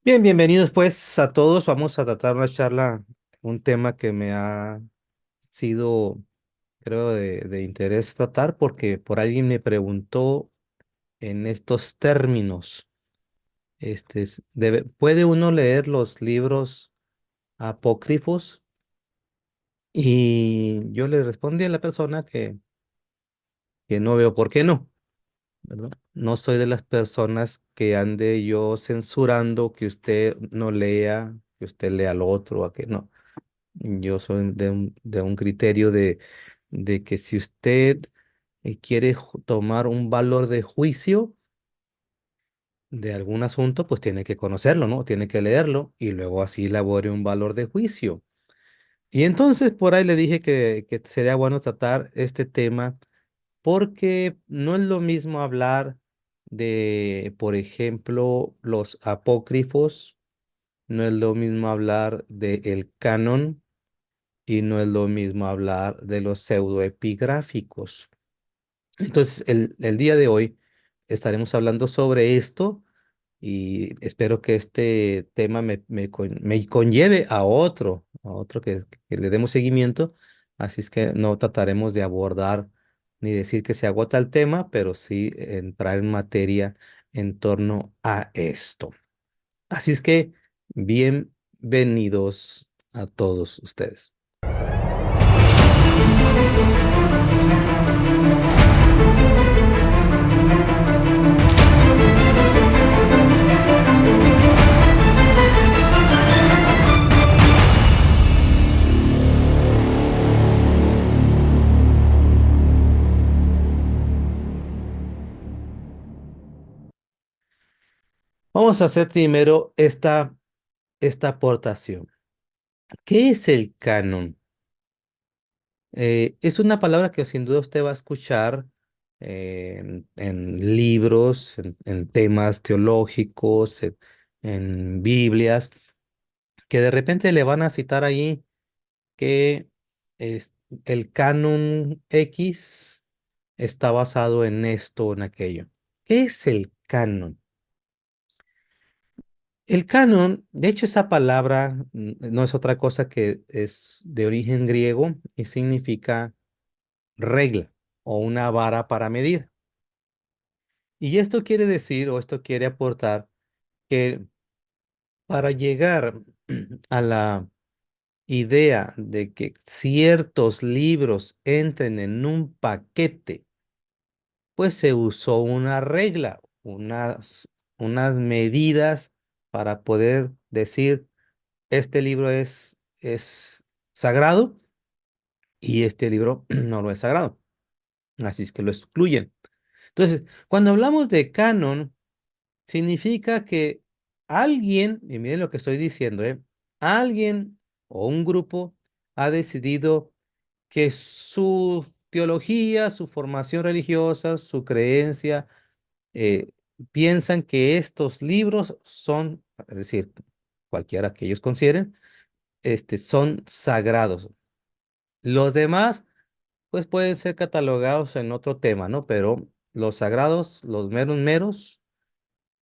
Bien, bienvenidos pues a todos. Vamos a tratar una charla, un tema que me ha sido, creo, de interés tratar porque por alguien me preguntó en estos términos. ¿Puede uno leer los libros apócrifos? Y yo le respondí a la persona que no veo por qué no, ¿verdad? No soy de las personas que ande yo censurando que usted no lea, que usted lea lo otro, a que no. Yo soy de un criterio de que si usted quiere tomar un valor de juicio de algún asunto, pues tiene que conocerlo, ¿no? Tiene que leerlo y luego así elabore un valor de juicio. Y entonces por ahí le dije que sería bueno tratar este tema porque no es lo mismo hablar de, por ejemplo, los apócrifos, no es lo mismo hablar del canon y no es lo mismo hablar de los pseudoepigráficos. Entonces, el día de hoy estaremos hablando sobre esto y espero que este tema me conlleve a otro que le demos seguimiento. Así es que no trataremos de abordar ni decir que se agota el tema, pero sí entrar en materia en torno a esto. Así es que bienvenidos a todos ustedes. Vamos a hacer primero esta aportación. ¿Qué es el canon? Es una palabra que sin duda usted va a escuchar en libros, en temas teológicos, en Biblias, que de repente le van a citar ahí que es, el canon X está basado en esto o en aquello. ¿Qué es el canon? El canon, de hecho, esa palabra no es otra cosa que es de origen griego y significa regla o una vara para medir. Y esto quiere decir, o esto quiere aportar, que para llegar a la idea de que ciertos libros entren en un paquete, pues se usó una regla, unas medidas para poder decir, este libro es sagrado y este libro no lo es sagrado. Así es que lo excluyen. Entonces, cuando hablamos de canon, significa que alguien, y miren lo que estoy diciendo, alguien o un grupo ha decidido que su teología, su formación religiosa, su creencia, eh, piensan que estos libros son, es decir, cualquiera que ellos consideren, son sagrados. Los demás, pues pueden ser catalogados en otro tema, ¿no? Pero los sagrados, los meros meros,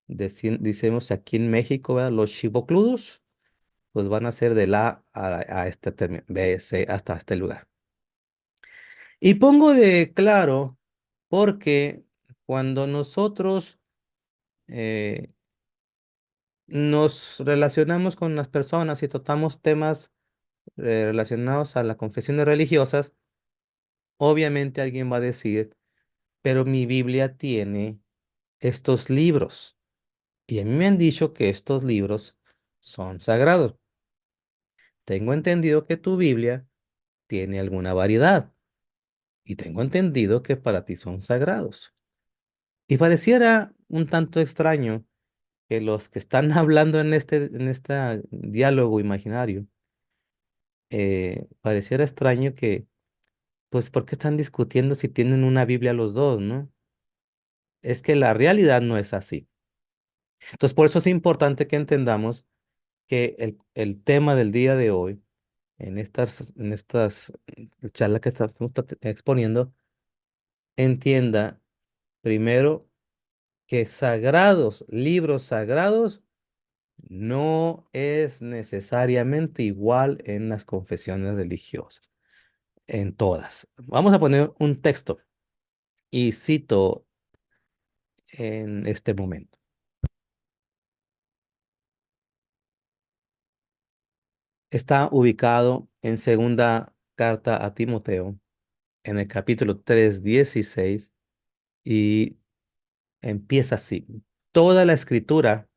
decimos aquí en México, ¿verdad? Los chibocludos, pues van a ser de la a este término, B, C, hasta este lugar. Y pongo de claro porque cuando nosotros eh, nos relacionamos con las personas y tratamos temas relacionados a las confesiones religiosas, obviamente alguien va a decir, pero mi Biblia tiene estos libros. Y a mí me han dicho que estos libros son sagrados. Tengo entendido que tu Biblia tiene alguna variedad y tengo entendido que para ti son sagrados. Y pareciera un tanto extraño que los que están hablando en este diálogo imaginario, pareciera extraño que, pues, ¿por qué están discutiendo si tienen una Biblia los dos, no? Es que la realidad no es así. Entonces, por eso es importante que entendamos que el tema del día de hoy, en estas charlas que estamos exponiendo, entienda primero que sagrados, libros sagrados, no es necesariamente igual en las confesiones religiosas, en todas. Vamos a poner un texto y cito en este momento. Está ubicado en segunda carta a Timoteo, en el capítulo 3:16, y empieza así. Toda la escritura,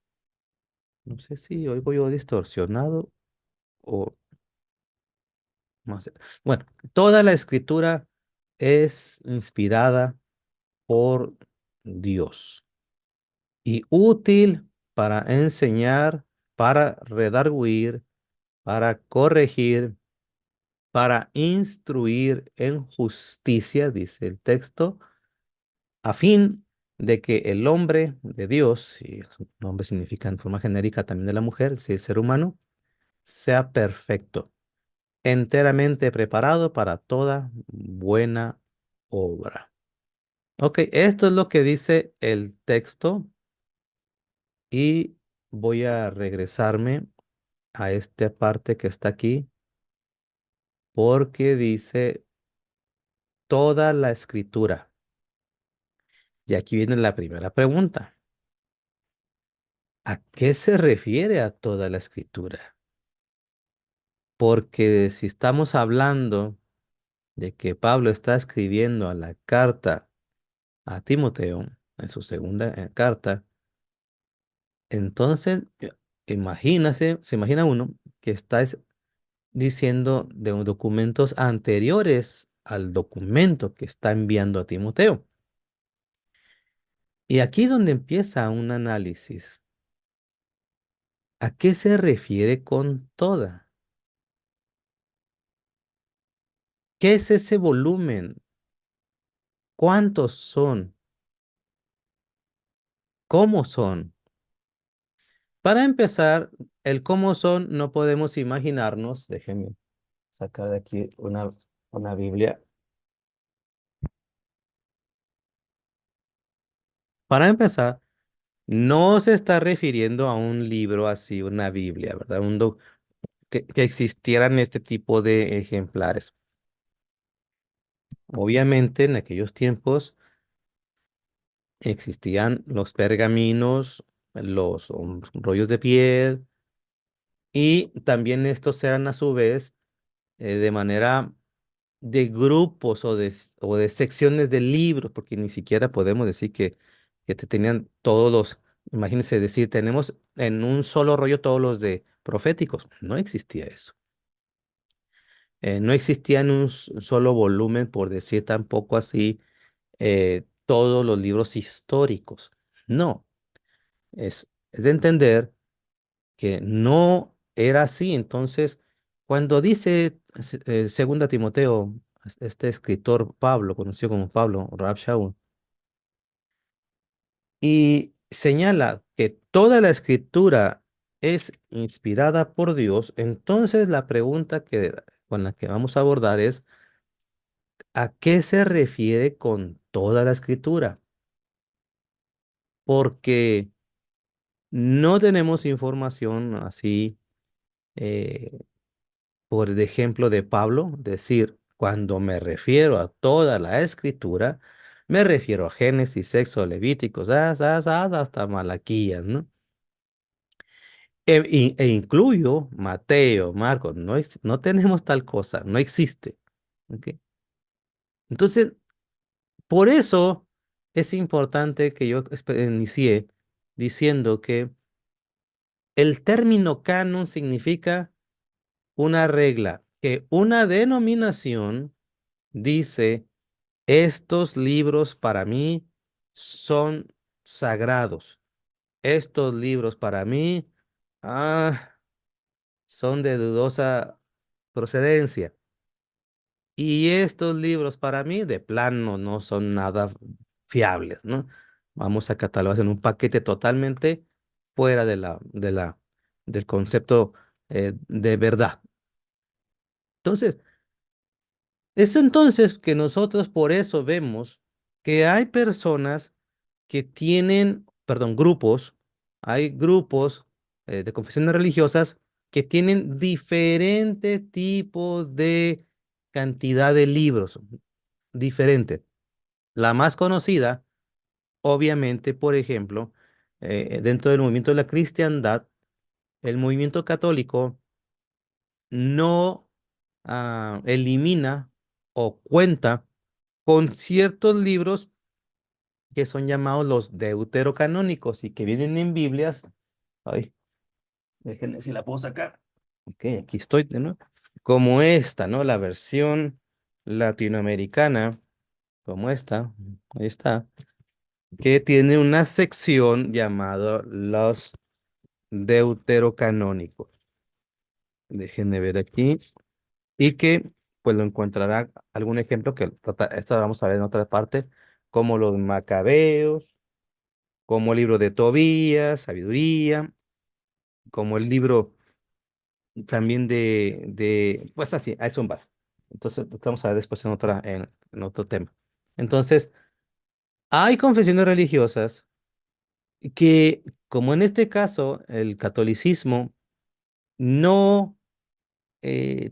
no sé si oigo yo distorsionado o más. Bueno, toda la escritura es inspirada por Dios y útil para enseñar, para redarguir, para corregir, para instruir en justicia, dice el texto, a fin de que el hombre de Dios, y su nombre significa en forma genérica también de la mujer, si el ser humano, sea perfecto, enteramente preparado para toda buena obra. Ok, esto es lo que dice el texto y voy a regresarme a esta parte que está aquí porque dice toda la escritura. Y aquí viene la primera pregunta. ¿A qué se refiere a toda la escritura? Porque si estamos hablando de que Pablo está escribiendo a la carta a Timoteo, en su segunda carta, entonces imagínase, se imagina uno que está diciendo de documentos anteriores al documento que está enviando a Timoteo. Y aquí es donde empieza un análisis. ¿A qué se refiere con toda? ¿Qué es ese volumen? ¿Cuántos son? ¿Cómo son? Para empezar, el cómo son no podemos imaginarnos. Déjenme sacar de aquí una Biblia. Para empezar, no se está refiriendo a un libro así, una Biblia, ¿verdad? Que existieran este tipo de ejemplares. Obviamente, en aquellos tiempos existían los pergaminos, los rollos de piel, y también estos eran a su vez de manera de grupos o de secciones de libros, porque ni siquiera podemos decir que te tenían todos los, imagínense decir, tenemos en un solo rollo todos los de proféticos. No existía eso. No existía en un solo volumen, por decir tampoco así, todos los libros históricos. No, es de entender que no era así. Entonces, cuando dice segunda Timoteo, este escritor Pablo, conocido como Pablo, Rab Shaul, y señala que toda la escritura es inspirada por Dios, entonces la pregunta con la que vamos a abordar es, ¿a qué se refiere con toda la escritura? Porque no tenemos información así, eh, por ejemplo, de Pablo, decir, cuando me refiero a toda la escritura, me refiero a Génesis, Éxodo, Levíticos, hasta Malaquías, ¿no? E incluyo Mateo, Marcos, no tenemos tal cosa, no existe. ¿Ok? Entonces, por eso es importante que yo inicié diciendo que el término canon significa una regla, que una denominación dice, estos libros para mí son sagrados. Estos libros para mí son de dudosa procedencia. Y estos libros para mí de plano no son nada fiables, ¿no? Vamos a catalogar en un paquete totalmente fuera del concepto de verdad. Entonces, es entonces que nosotros por eso vemos que hay personas que tienen, perdón, grupos, hay grupos de confesiones religiosas que tienen diferentes tipos de cantidad de libros, diferentes. La más conocida, obviamente, por ejemplo, dentro del movimiento de la cristiandad, el movimiento católico no elimina o cuenta con ciertos libros que son llamados los deuterocanónicos y que vienen en Biblias. Ay, déjenme si la puedo sacar. Ok, aquí estoy, ¿no? Como esta, ¿no? La versión latinoamericana, como esta, ahí está, que tiene una sección llamada los deuterocanónicos. Déjenme ver aquí. Y que pues lo encontrará algún ejemplo que esta vamos a ver en otra parte, como los Macabeos, como el libro de Tobías, Sabiduría, como el libro también pues así, ahí son varios. Entonces, vamos a ver después en otro tema. Entonces, hay confesiones religiosas que, como en este caso, el catolicismo no eh,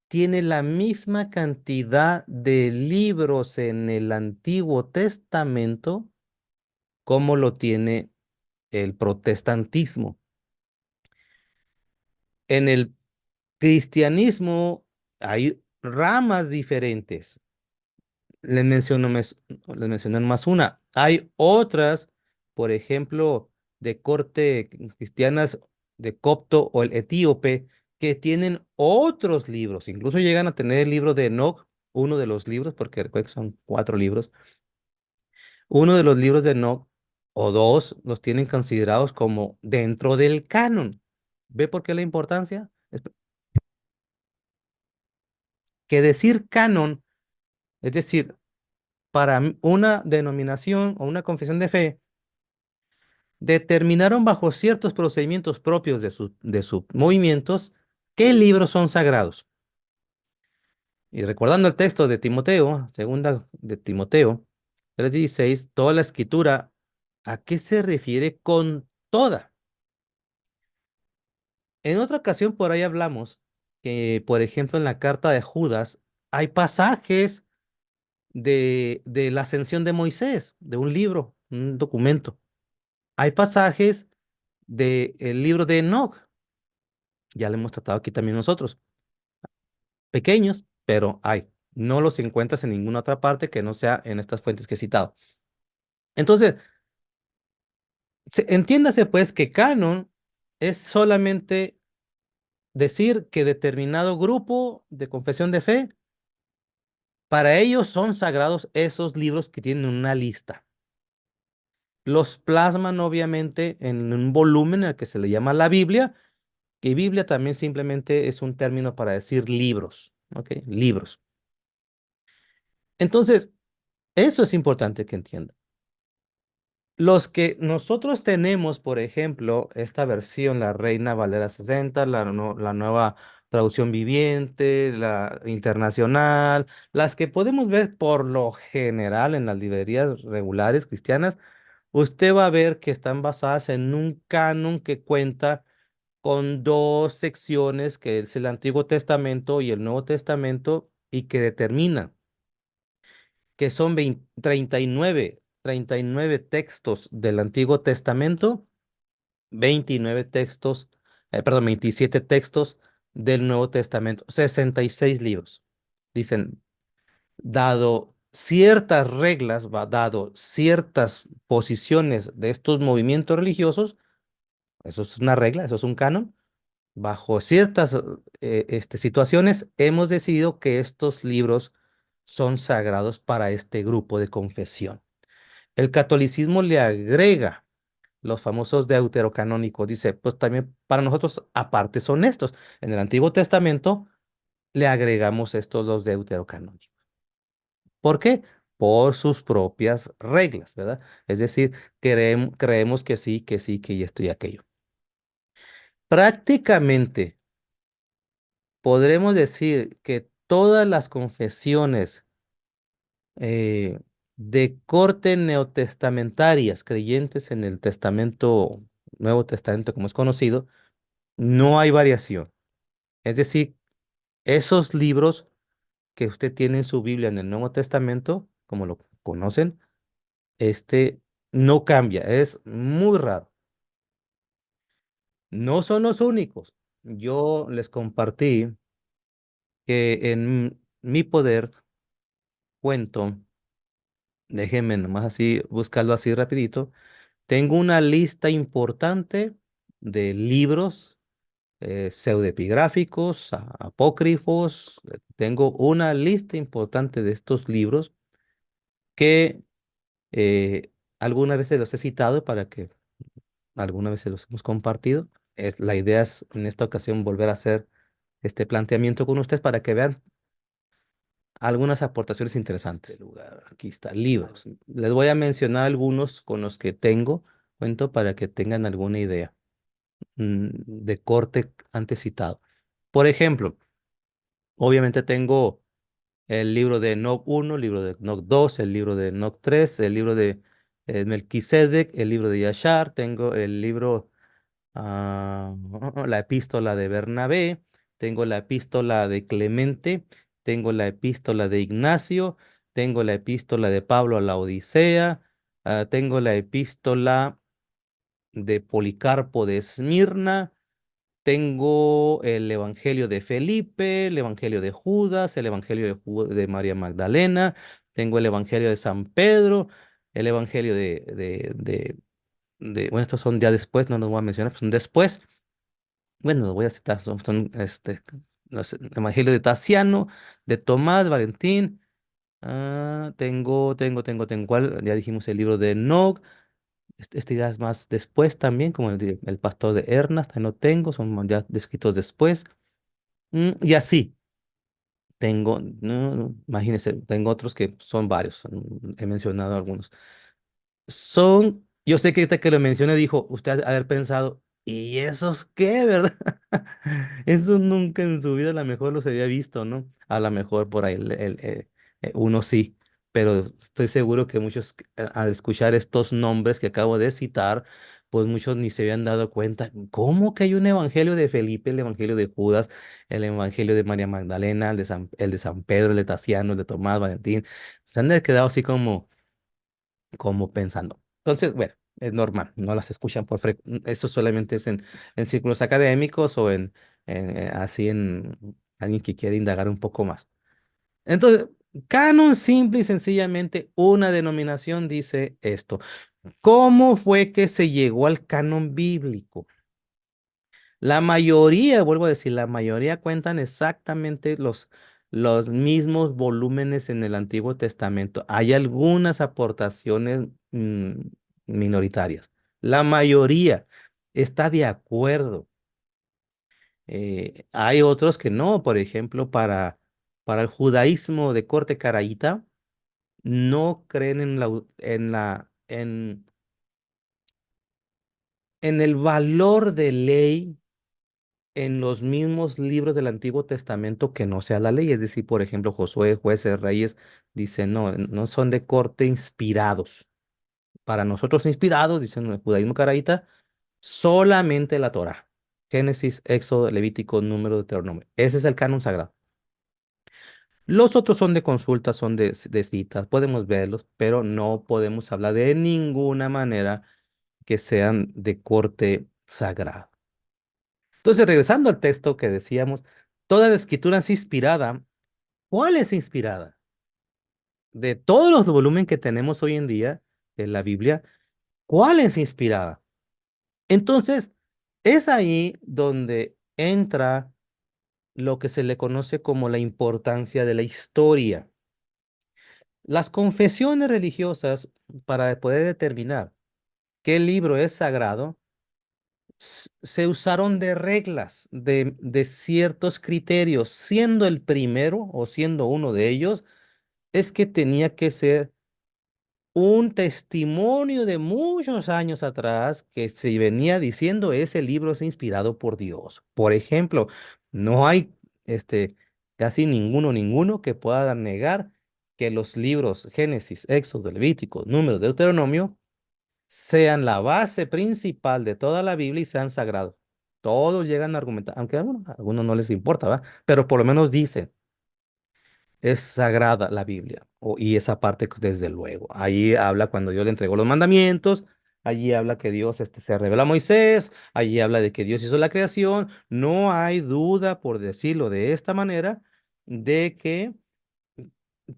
tiene la misma cantidad de libros en el Antiguo Testamento como lo tiene el protestantismo. En el cristianismo hay ramas diferentes. Les menciono, les menciono más una. Hay otras, por ejemplo, de corte cristianas de copto o el etíope, que tienen otros libros. Incluso llegan a tener el libro de Enoch, uno de los libros, porque recuerdo que son 4 libros. Uno de los libros de Enoch, o dos, los tienen considerados como dentro del canon. ¿Ve por qué la importancia? Es que decir canon, es decir, para una denominación o una confesión de fe, determinaron bajo ciertos procedimientos propios de sus movimientos qué libros son sagrados. Y recordando el texto de Timoteo, segunda de Timoteo 3:16, toda la escritura, ¿a qué se refiere con toda? En otra ocasión por ahí hablamos que, por ejemplo, en la carta de Judas hay pasajes de la ascensión de Moisés, de un libro, un documento. Hay pasajes del libro de Enoch, ya lo hemos tratado aquí también nosotros, pequeños, pero hay. No los encuentras en ninguna otra parte que no sea en estas fuentes que he citado. Entonces, entiéndase pues que canon es solamente decir que determinado grupo de confesión de fe, para ellos son sagrados esos libros que tienen una lista. Los plasman obviamente en un volumen al que se le llama la Biblia, que Biblia también simplemente es un término para decir libros, ¿ok? Libros. Entonces, eso es importante que entiendan. Los que nosotros tenemos, por ejemplo, esta versión, la Reina Valera 60, la nueva traducción viviente, la internacional, las que podemos ver por lo general en las librerías regulares cristianas, usted va a ver que están basadas en un canon que cuenta con dos secciones, que es el Antiguo Testamento y el Nuevo Testamento, y que determinan que son 39 textos del Antiguo Testamento, 29 textos, perdón, 27 textos del Nuevo Testamento, 66 libros. Dicen, dado ciertas reglas, dado ciertas posiciones de estos movimientos religiosos, eso es una regla, eso es un canon. Bajo ciertas situaciones, hemos decidido que estos libros son sagrados para este grupo de confesión. El catolicismo le agrega los famosos deuterocanónicos. Dice, pues también para nosotros aparte son estos. En el Antiguo Testamento le agregamos estos los deuterocanónicos. ¿Por qué? Por sus propias reglas, ¿verdad? Es decir, creemos que sí, que sí, que esto y aquello. Prácticamente podremos decir que todas las confesiones de corte neotestamentarias, creyentes en el testamento Nuevo Testamento como es conocido, no hay variación. Es decir, esos libros que usted tiene en su Biblia en el Nuevo Testamento, como lo conocen, este no cambia, es muy raro. No son los únicos. Yo les compartí que en mi poder cuento, déjenme nomás así buscarlo así rapidito, tengo una lista importante de libros pseudoepigráficos, apócrifos. Tengo una lista importante de estos libros que algunas veces los he citado para que algunas veces los hemos compartido. La idea es en esta ocasión volver a hacer este planteamiento con ustedes para que vean algunas aportaciones interesantes. Aquí está, libros. Les voy a mencionar algunos con los que tengo, cuento para que tengan alguna idea de corte antes citado. Por ejemplo, obviamente tengo el libro de Enoc 1, el libro de Enoc 2, el libro de Enoc 3, el libro de Melquisedec, el libro de Yashar, tengo el libro, la epístola de Bernabé, tengo la epístola de Clemente, tengo la epístola de Ignacio, tengo la epístola de Pablo a la Odisea, tengo la epístola de Policarpo de Esmirna, tengo el Evangelio de Felipe, el Evangelio de Judas, el Evangelio de María Magdalena, tengo el Evangelio de San Pedro, el Evangelio bueno, estos son ya después, no los voy a mencionar, pues son después. Bueno, los voy a citar, el Evangelio de Taciano, de Tomás, Valentín. ¿Cuál? Ya dijimos el libro de Enoch. Este ya es más después también, como el pastor de Ernas, también lo tengo, son ya descritos después. Y así, tengo, no, imagínense, tengo otros que son varios, he mencionado algunos. Yo sé que ahorita que lo mencioné dijo, usted ha de haber pensado, ¿y esos qué, verdad? Eso nunca en su vida a lo mejor los había visto, ¿no? A lo mejor por ahí uno sí, pero estoy seguro que muchos al escuchar estos nombres que acabo de citar, pues muchos ni se habían dado cuenta. ¿Cómo que hay un evangelio de Felipe, el evangelio de Judas, el evangelio de María Magdalena, el de San Pedro, el de Taciano, el de Tomás, Valentín? Se han de haber quedado así como pensando. Entonces, bueno, es normal, no las escuchan eso solamente es en círculos académicos o así en alguien que quiere indagar un poco más. Entonces, canon simple y sencillamente una denominación dice esto. ¿Cómo fue que se llegó al canon bíblico? La mayoría, vuelvo a decir, la mayoría cuentan exactamente los mismos volúmenes en el Antiguo Testamento. Hay algunas aportaciones minoritarias. La mayoría está de acuerdo. Hay otros que no. Por ejemplo, para el judaísmo de corte caraíta, no creen en el valor de ley en los mismos libros del Antiguo Testamento que no sea la ley. Es decir, por ejemplo, Josué, Jueces, Reyes, dicen, no, no son de corte inspirados. Para nosotros inspirados, dicen en el judaísmo caraíta, solamente la Torah. Génesis, Éxodo, Levítico, Número, Deuteronomio. Ese es el canon sagrado. Los otros son de consulta, son de citas, podemos verlos, pero no podemos hablar de ninguna manera que sean de corte sagrado. Entonces, regresando al texto que decíamos, toda la escritura es inspirada. ¿Cuál es inspirada? De todos los volúmenes que tenemos hoy en día de la Biblia, ¿cuál es inspirada? Entonces, es ahí donde entra lo que se le conoce como la importancia de la historia. Las confesiones religiosas, para poder determinar qué libro es sagrado, se usaron de reglas, de ciertos criterios, siendo el primero o siendo uno de ellos, es que tenía que ser un testimonio de muchos años atrás que se venía diciendo ese libro es inspirado por Dios. Por ejemplo, no hay casi ninguno que pueda negar que los libros Génesis, Éxodo, Levítico, Número, Deuteronomio sean la base principal de toda la Biblia y sean sagrados. Todos llegan a argumentar, aunque bueno, a algunos no les importa, ¿va? Pero por lo menos dicen, es sagrada la Biblia. Y esa parte, desde luego. Ahí habla cuando Dios le entregó los mandamientos, allí habla que Dios se reveló a Moisés, allí habla de que Dios hizo la creación. No hay duda, por decirlo de esta manera, de que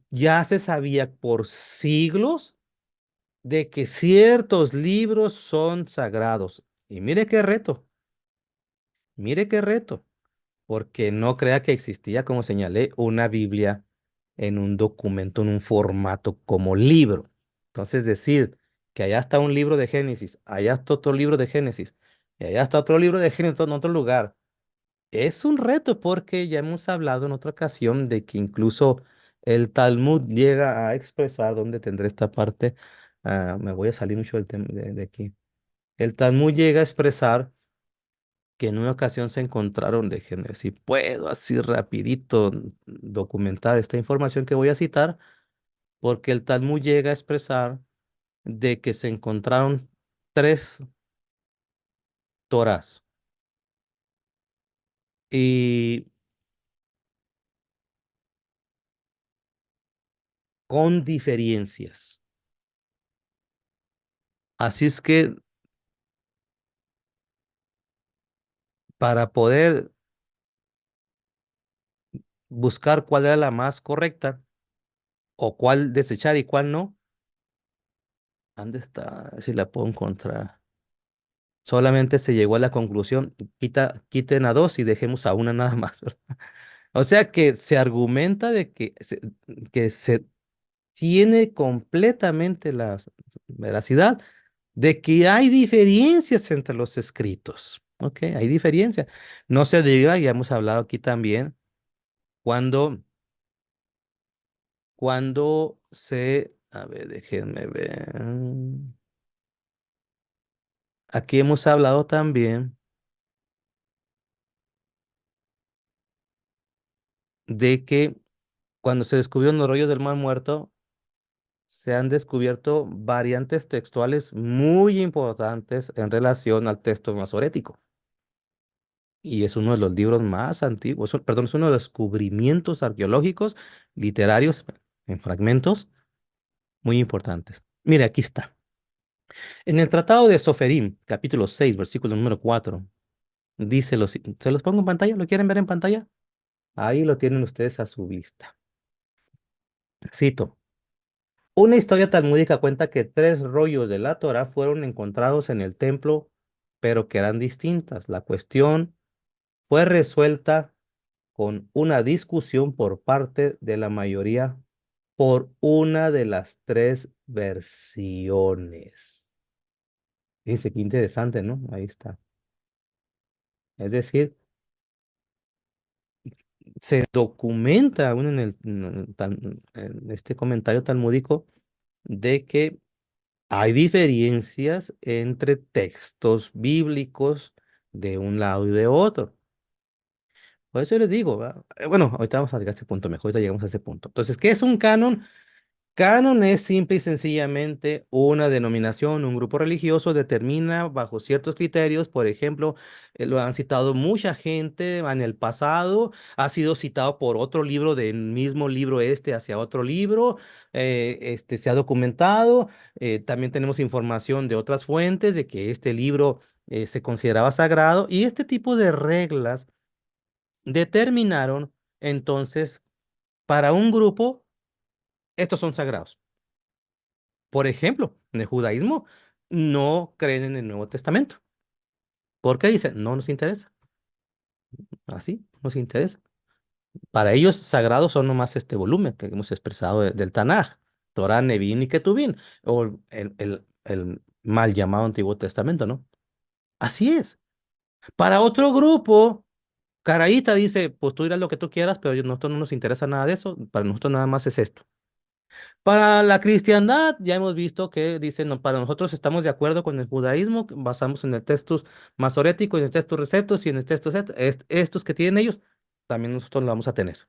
ya se sabía por siglos de que ciertos libros son sagrados. Y mire qué reto, porque no crea que existía, como señalé, una Biblia en un documento, en un formato como libro. Entonces, decir que allá está un libro de Génesis, allá está otro libro de Génesis, y allá está otro libro de Génesis en otro lugar, es un reto porque ya hemos hablado en otra ocasión de que incluso el Talmud llega a expresar, ¿dónde tendré esta parte? Me voy a salir mucho del tema de aquí. El Talmud llega a expresar que en una ocasión se encontraron, déjenme ver si puedo así rapidito documentar esta información que voy a citar, porque el Talmud llega a expresar de que se encontraron tres Torás y con diferencias. Así es que para poder buscar cuál era la más correcta o cuál desechar y cuál no, ¿dónde está? Si la puedo encontrar. Solamente se llegó a la conclusión, quiten a dos y dejemos a una nada más. O sea que se argumenta de que se tiene completamente la veracidad de que hay diferencias entre los escritos. Ok, hay diferencias. No se diga, ya hemos hablado aquí también, cuando, a ver, déjenme ver. Aquí hemos hablado también de que cuando se descubrieron los rollos del Mar Muerto, se han descubierto variantes textuales muy importantes en relación al texto masorético. Y es uno de los libros más antiguos, perdón, es uno de los descubrimientos arqueológicos literarios en fragmentos muy importantes. Mire, aquí está. En el Tratado de Soferim, capítulo 6, versículo número 4, dice lo siguiente. ¿Se los pongo en pantalla? ¿Lo quieren ver en pantalla? Ahí lo tienen ustedes a su vista. Cito. Una historia talmúdica cuenta que tres rollos de la Torá fueron encontrados en el templo, pero que eran distintas. La cuestión fue resuelta con una discusión por parte de la mayoría por una de las tres versiones. Dice, qué interesante, ¿no? Ahí está. Es decir, se documenta aún en este comentario talmúdico de que hay diferencias entre textos bíblicos de un lado y de otro. Por eso les digo, ¿va? Bueno, ahorita vamos a llegar a ese punto, mejor ahorita llegamos a ese punto. Entonces, ¿qué es un canon? Canon es simple y sencillamente una denominación, un grupo religioso determina bajo ciertos criterios, por ejemplo, lo han citado mucha gente en el pasado, ha sido citado por otro libro del mismo libro este hacia otro libro, se ha documentado, también tenemos información de otras fuentes de que este libro se consideraba sagrado y este tipo de reglas determinaron entonces para un grupo, estos son sagrados. Por ejemplo, en el judaísmo no creen en el Nuevo Testamento. ¿Por qué dicen? No nos interesa. Así, no nos interesa. Para ellos sagrados son nomás este volumen que hemos expresado del Tanaj, Torah, Nevi'im y Ketuvim, o el mal llamado Antiguo Testamento, ¿no? Así es. Para otro grupo, Caraíta dice, pues tú dirás lo que tú quieras, pero a nosotros no nos interesa nada de eso, para nosotros nada más es esto. Para la cristiandad, ya hemos visto que dicen, no, para nosotros estamos de acuerdo con el judaísmo, que basamos en el textus masorético, en el textus receptus y en el textus estos que tienen ellos, también nosotros lo vamos a tener.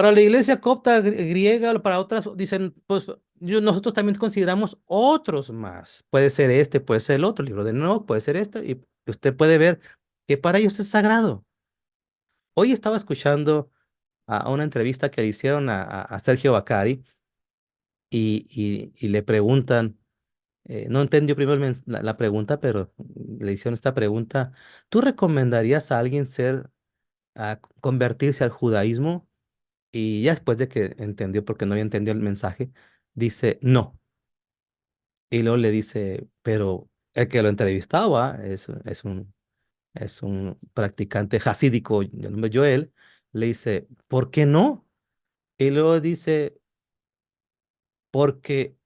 Para la iglesia copta griega, para otras, dicen, pues nosotros también consideramos otros más. Puede ser este, puede ser el otro, el libro de Enoch, puede ser este, y usted puede ver que para ellos es sagrado. Hoy estaba escuchando a una entrevista que le hicieron a Sergio Bacari y le preguntan, no entendió primero la pregunta, pero le hicieron esta pregunta: ¿tú recomendarías a alguien convertirse al judaísmo? Y ya después de que entendió, porque no había entendido el mensaje, dice no. Y luego le dice, pero el que lo entrevistaba es un practicante jasídico de nombre Joel. Le dice, ¿por qué no? Y luego dice, porque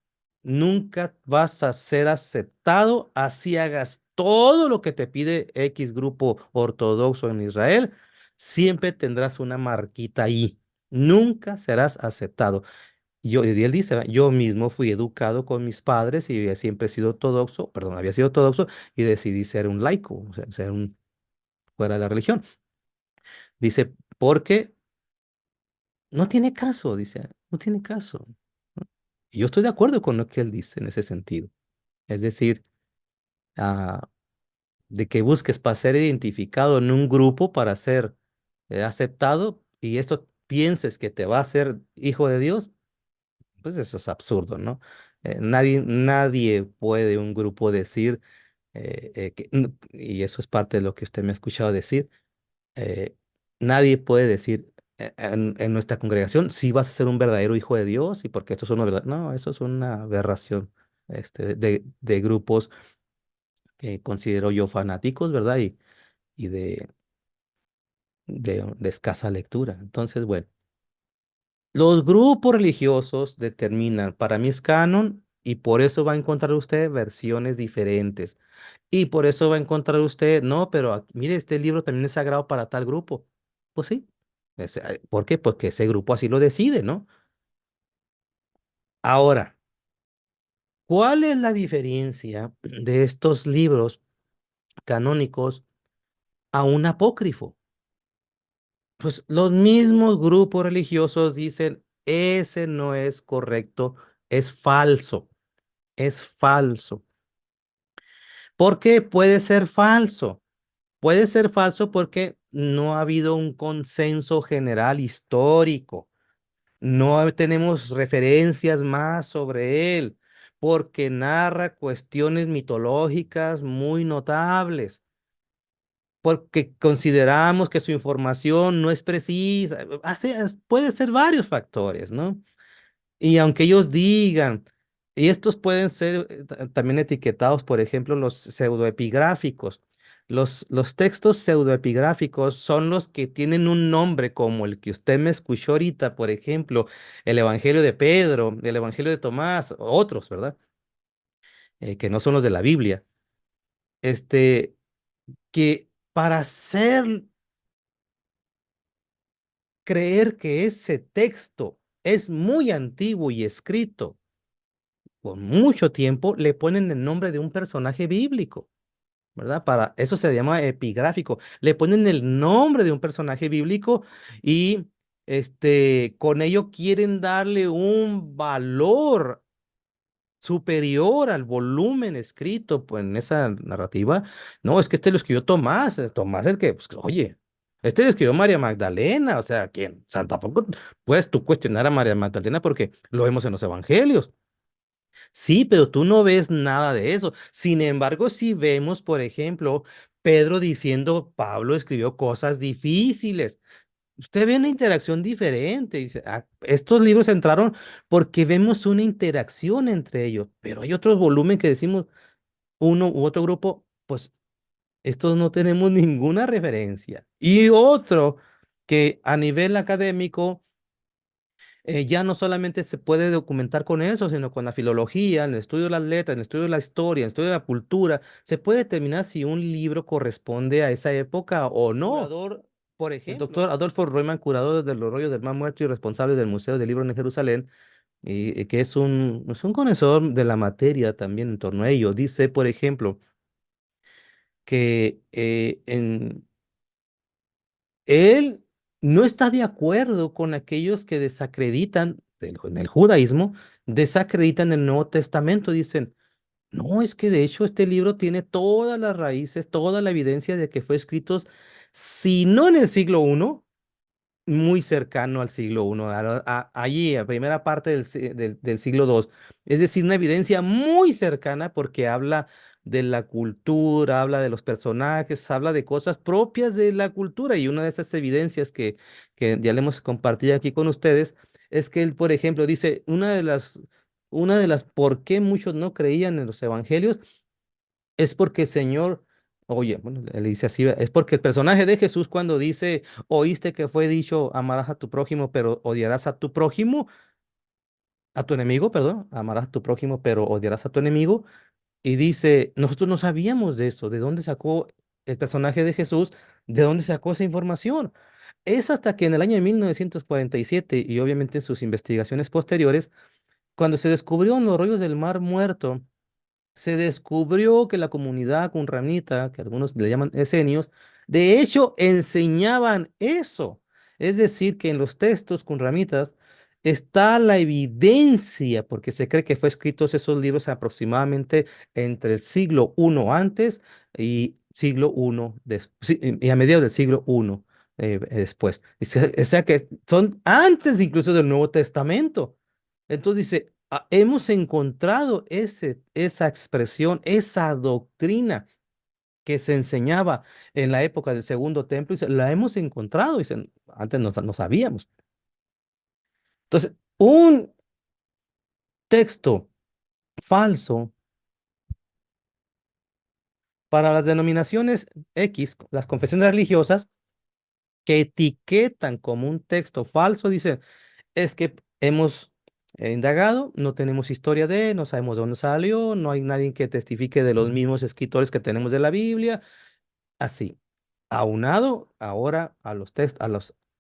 nunca vas a ser aceptado así hagas todo lo que te pide X grupo ortodoxo en Israel. Siempre tendrás una marquita ahí. Nunca serás aceptado. Y él dice, yo mismo fui educado con mis padres y siempre he sido ortodoxo, perdón, había sido ortodoxo y decidí ser un laico, o sea, ser un fuera de la religión. Dice, porque no tiene caso, dice, no tiene caso. Y yo estoy de acuerdo con lo que él dice en ese sentido. Es decir, ah, de que busques para ser identificado en un grupo, para ser aceptado, y esto pienses que te va a hacer hijo de Dios. Pues eso es absurdo, ¿no? Nadie puede un grupo decir, y eso es parte de lo que usted me ha escuchado decir, eh, nadie puede decir en nuestra congregación si vas a ser un verdadero hijo de Dios y porque esto es una verdad. No, eso es una aberración de grupos que considero yo fanáticos, ¿verdad? Y de escasa lectura. Entonces, bueno. Los grupos religiosos determinan, para mí es canon, y por eso va a encontrar usted versiones diferentes. Y por eso va a encontrar usted, no, pero mire, este libro también es sagrado para tal grupo. Pues sí. ¿Por qué? Porque ese grupo así lo decide, ¿no? Ahora, ¿cuál es la diferencia de estos libros canónicos a un apócrifo? Pues los mismos grupos religiosos dicen, ese no es correcto, es falso. Es falso. ¿Por qué puede ser falso? Puede ser falso porque no ha habido un consenso general histórico. Tenemos referencias más sobre él, porque narra cuestiones mitológicas muy notables, porque consideramos que su información no es precisa. Puede ser varios factores, ¿no? Y aunque ellos digan, y estos pueden ser también etiquetados, por ejemplo, los pseudoepigráficos. Los textos pseudoepigráficos son los que tienen un nombre como el que usted me escuchó ahorita, por ejemplo, el Evangelio de Pedro, el Evangelio de Tomás, otros, ¿verdad? Que no son los de la Biblia. Este, que para hacer creer que ese texto es muy antiguo y escrito por mucho tiempo, le ponen el nombre de un personaje bíblico, ¿verdad? Para eso se llama epigráfico. Le ponen el nombre de un personaje bíblico y con ello quieren darle un valor superior al volumen escrito pues, en esa narrativa. No, es que este lo escribió Tomás, Tomás el que, pues, oye, este lo escribió María Magdalena, o sea, ¿quién? O sea, tampoco puedes tú cuestionar a María Magdalena porque lo vemos en los evangelios. Sí, pero tú no ves nada de eso. Sin embargo, si vemos, por ejemplo, Pedro diciendo, Pablo escribió cosas difíciles. Usted ve una interacción diferente. Dice, estos libros entraron porque vemos una interacción entre ellos, pero hay otros volúmenes que decimos, uno u otro grupo, pues estos no tenemos ninguna referencia. Y otro que a nivel académico ya no solamente se puede documentar con eso, sino con la filología, en el estudio de las letras, en el estudio de la historia, en el estudio de la cultura, se puede determinar si un libro corresponde a esa época o no. Por ejemplo, el doctor Adolfo Reumann, curador de los rollos del Mar Muerto y responsable del Museo del Libro en Jerusalén, y que es un conocedor de la materia también en torno a ello, dice, por ejemplo, que él no está de acuerdo con aquellos que desacreditan, en el judaísmo, desacreditan el Nuevo Testamento. Dicen, no, es que de hecho este libro tiene todas las raíces, toda la evidencia de que fue escrito, si no en el siglo I, muy cercano al siglo I, allí, a primera parte del siglo II. Es decir, una evidencia muy cercana porque habla de la cultura, habla de los personajes, habla de cosas propias de la cultura. Y una de esas evidencias que ya le hemos compartido aquí con ustedes es que él, por ejemplo, dice, una de las por qué muchos no creían en los evangelios es porque el Señor, oye, bueno, le dice así, es porque el personaje de Jesús cuando dice, oíste que fue dicho, amarás a tu prójimo, pero odiarás a tu prójimo, a tu enemigo, perdón, amarás a tu prójimo, pero odiarás a tu enemigo, y dice, nosotros no sabíamos de eso, ¿de dónde sacó el personaje de Jesús? ¿De dónde sacó esa información? Es hasta que en el año de 1947, y obviamente en sus investigaciones posteriores, cuando se descubrió en los rollos del Mar Muerto, se descubrió que la comunidad qumranita, que algunos le llaman esenios, de hecho enseñaban eso. Es decir, que en los textos qumranitas está la evidencia, porque se cree que fue escritos esos libros aproximadamente entre el siglo I antes y y a mediados del siglo I después. O sea que son antes incluso del Nuevo Testamento. Entonces dice, hemos encontrado esa expresión, esa doctrina que se enseñaba en la época del Segundo Templo, y la hemos encontrado, dicen, antes no sabíamos. Entonces, un texto falso para las denominaciones X, las confesiones religiosas, que etiquetan como un texto falso, dicen, es que hemos indagado, no tenemos historia de él, no sabemos de dónde salió, no hay nadie que testifique de los mismos escritores que tenemos de la Biblia, así. Aunado ahora a los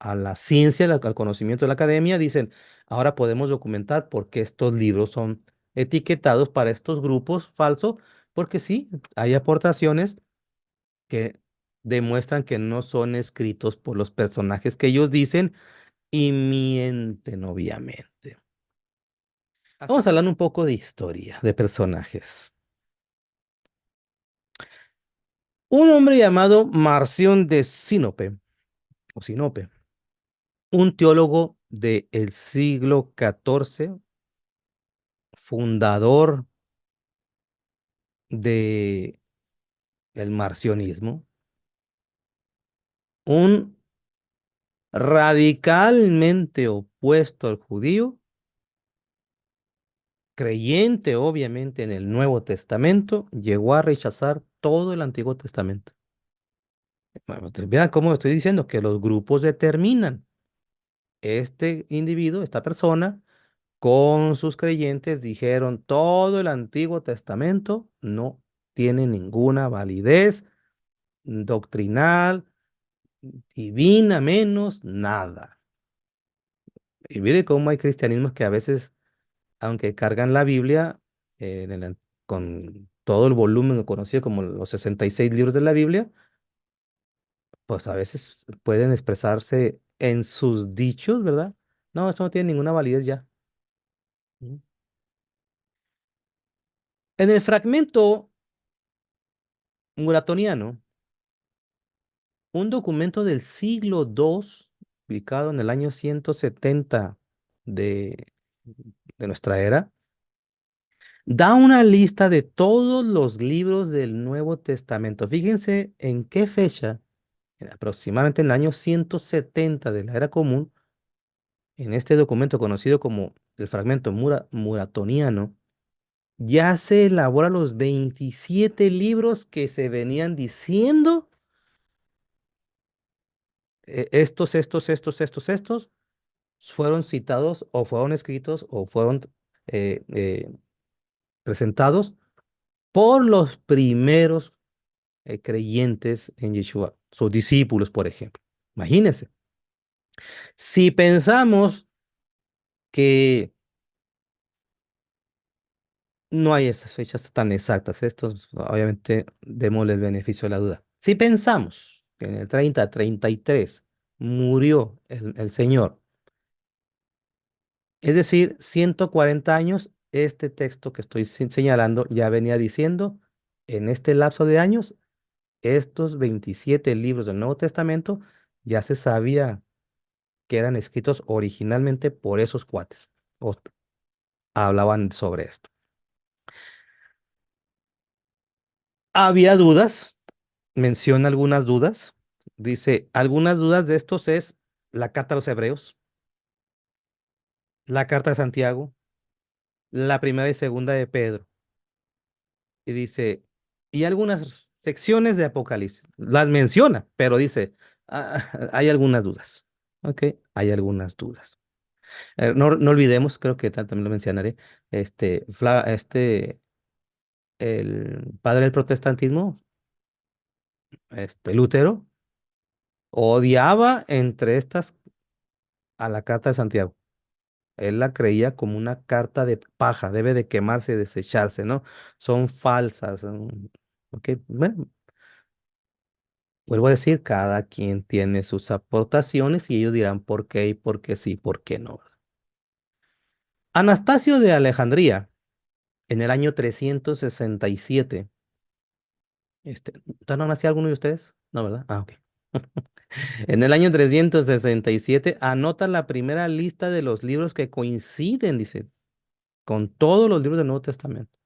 a la ciencia, al conocimiento de la academia, dicen, ahora podemos documentar por qué estos libros son etiquetados para estos grupos falsos, porque sí, hay aportaciones que demuestran que no son escritos por los personajes que ellos dicen y mienten, obviamente. Vamos a hablar un poco de historia, de personajes. Un hombre llamado Marción de Sinope, o Sinope, un teólogo del siglo XIV, fundador de, del marcionismo, un radicalmente opuesto al judío, creyente obviamente en el Nuevo Testamento, llegó a rechazar todo el Antiguo Testamento. Bueno, vean cómo estoy diciendo que los grupos determinan. Este individuo, esta persona, con sus creyentes dijeron todo el Antiguo Testamento no tiene ninguna validez doctrinal, divina, menos nada. Y mire cómo hay cristianismos que a veces, aunque cargan la Biblia con todo el volumen conocido como los 66 libros de la Biblia, pues a veces pueden expresarse en sus dichos, ¿verdad? No, esto no tiene ninguna validez ya. ¿Mm? En el fragmento muratoniano, un documento del siglo II, publicado en el año 170 de, de nuestra era, da una lista de todos los libros del Nuevo Testamento. Fíjense en qué fecha, aproximadamente en el año 170 de la era común, en este documento conocido como el fragmento muratoniano, ya se elabora los 27 libros que se venían diciendo, estos fueron citados o fueron escritos o fueron eh, eh, presentados por los primeros creyentes en Yeshua, sus discípulos, por ejemplo. Imagínense, si pensamos que no hay esas fechas tan exactas, estos obviamente démosle el beneficio de la duda. Si pensamos que en el 30, 33 murió el Señor. Es decir, 140 años, este texto que estoy señalando ya venía diciendo, en este lapso de años, estos 27 libros del Nuevo Testamento ya se sabía que eran escritos originalmente por esos cuates. O hablaban sobre esto. Había dudas, menciona algunas dudas. Dice, algunas dudas de estos es la carta a los Hebreos, la carta de Santiago, la primera y segunda de Pedro. Y dice, y algunas secciones de Apocalipsis. Las menciona, pero dice, "Ah, hay algunas dudas. Ok, hay algunas dudas. No olvidemos, creo que también lo mencionaré, el padre del protestantismo, Lutero, odiaba entre estas a la carta de Santiago. Él la creía como una carta de paja, debe de quemarse, desecharse, ¿no? Son falsas. Ok, bueno, vuelvo a decir, cada quien tiene sus aportaciones y ellos dirán por qué y por qué sí, por qué no. Anastasio de Alejandría, en el año 367, ¿todavía no nació alguno de ustedes? No, ¿verdad? Ah, ok. En el año 367 anota la primera lista de los libros que coinciden, dice, con todos los libros del Nuevo Testamento.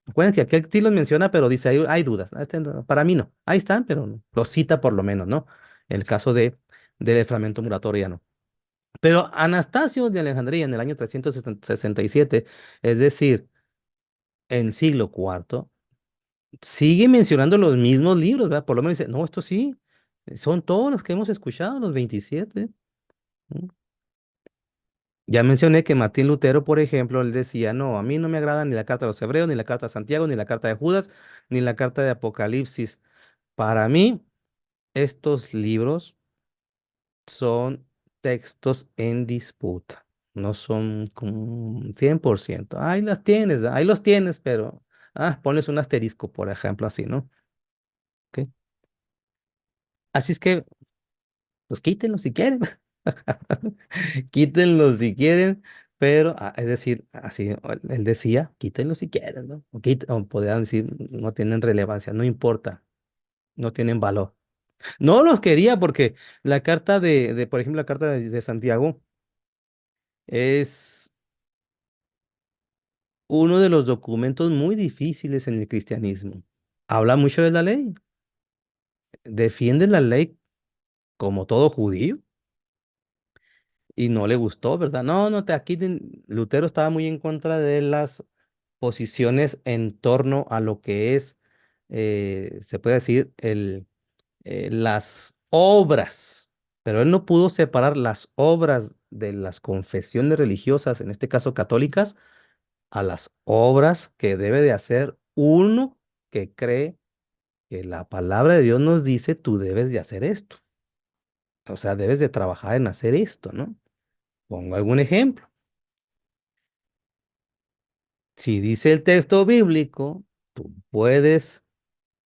Acuérdense que aquí sí los menciona, pero dice, hay dudas. Para mí no. Ahí están, pero no. Los cita por lo menos, ¿no? El caso del fragmento muratoriano. Pero Anastasio de Alejandría en el año 367, es decir, en siglo cuarto, sigue mencionando los mismos libros, ¿verdad? Por lo menos dice, no, esto sí, son todos los que hemos escuchado, los 27. ¿No? Ya mencioné que Martín Lutero, por ejemplo, él decía, no, a mí no me agrada ni la carta de los Hebreos, ni la carta de Santiago, ni la carta de Judas, ni la carta de Apocalipsis. Para mí, estos libros son textos en disputa, no son como 100%. Ahí las tienes, ahí los tienes, pero pones un asterisco, por ejemplo, así, ¿no? ¿Ok? Así es que, pues quítenlos si quieren, quítenlos si quieren, pero, es decir, así, él decía, quítenlos si quieren, ¿no? O podrían decir, no tienen relevancia, no importa, no tienen valor. No los quería porque la carta por ejemplo, la carta de Santiago es uno de los documentos muy difíciles en el cristianismo. Habla mucho de la ley, defiende la ley como todo judío y no le gustó, ¿verdad? No, no, Lutero estaba muy en contra de las posiciones en torno a lo que es, se puede decir, las obras, pero él no pudo separar las obras de las confesiones religiosas, en este caso católicas, a las obras que debe de hacer uno que cree que la palabra de Dios nos dice, tú debes de hacer esto. O sea, debes de trabajar en hacer esto, ¿no? Pongo algún ejemplo. Si dice el texto bíblico, tú puedes,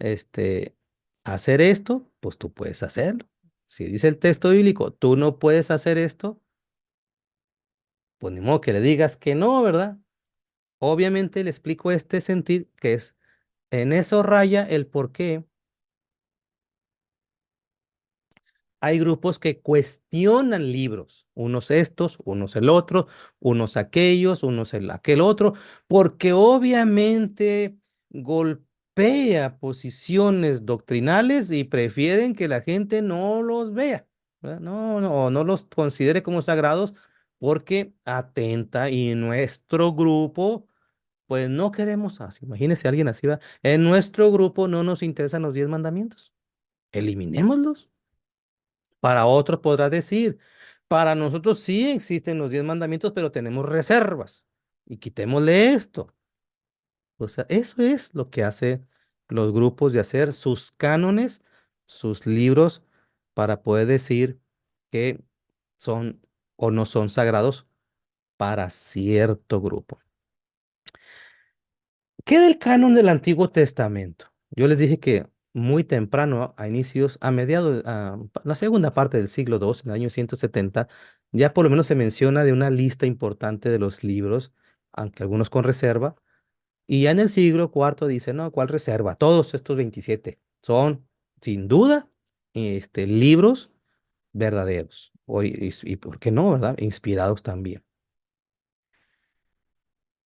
este, hacer esto, pues tú puedes hacerlo. Si dice el texto bíblico, tú no puedes hacer esto, pues ni modo que le digas que no, ¿verdad? Obviamente le explico este sentir que es, en eso raya el por qué hay grupos que cuestionan libros, unos estos, unos el otro, unos aquellos, unos aquel otro, porque obviamente golpea posiciones doctrinales y prefieren que la gente no los vea, ¿verdad? No, no, no los considere como sagrados porque atenta y nuestro grupo, pues no queremos así. Imagínese alguien así, ¿va? En nuestro grupo no nos interesan los 10 mandamientos. Eliminémoslos. Para otros podrás decir, para nosotros sí existen los 10 mandamientos, pero tenemos reservas. Y quitémosle esto. O sea, eso es lo que hace los grupos de hacer sus cánones, sus libros, para poder decir que son o no son sagrados para cierto grupo. ¿Qué del canon del Antiguo Testamento? Yo les dije que muy temprano, a inicios, a mediados, la segunda parte del siglo II, en el año 170, ya por lo menos se menciona de una lista importante de los libros, aunque algunos con reserva, y ya en el siglo IV dice, no, ¿cuál reserva? Todos estos 27 son, sin duda, libros verdaderos, y ¿por qué no, verdad? Inspirados también.